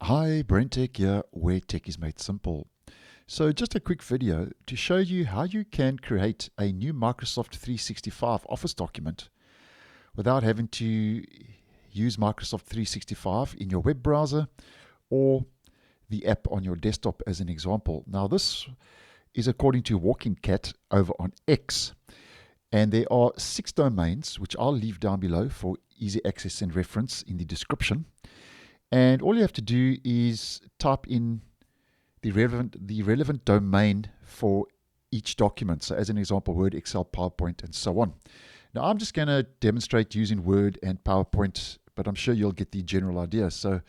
Hi, BrenTech here, where tech is made simple. So just a quick video to show you how you can create a new Microsoft 365 Office document without having to use Microsoft 365 in your web browser or the app on your desktop as an example. Now this is according to Walking Cat over on X, and there are 6 domains which I'll leave down below for easy access and reference in the description. And all you have to do is type in the relevant domain for each document. So as an example, Word, Excel, PowerPoint, and so on. Now I'm just going to demonstrate using Word and PowerPoint, but I'm sure you'll get the general idea. So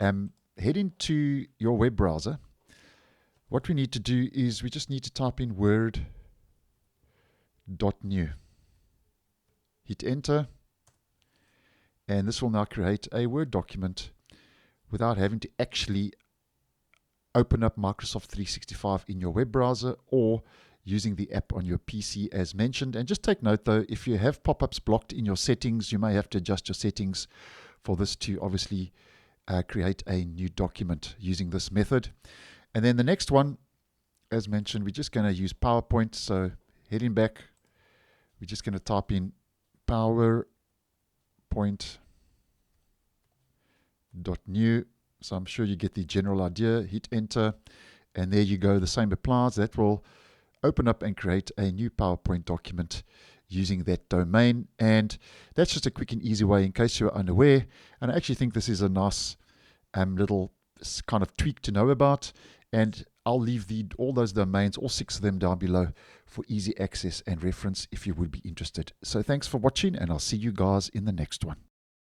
head into your web browser. What we need to do is we just need to type in word.new. Hit enter, and this will now create a Word document without having to actually open up Microsoft 365 in your web browser or using the app on your PC as mentioned. And just take note though, if you have pop-ups blocked in your settings, you may have to adjust your settings for this to obviously create a new document using this method. And then the next one, as mentioned, we're just going to use PowerPoint. So heading back, we're just going to type in powerpoint.new. So I'm sure you get the general idea. Hit enter, and there you go. The same applies. That will open up and create a new PowerPoint document using that domain. And that's just a quick and easy way in case you're unaware. And I actually think this is a nice little kind of tweak to know about. And I'll leave all those domains, all 6 of them, down below for easy access and reference if you would be interested. So thanks for watching, and I'll see you guys in the next one.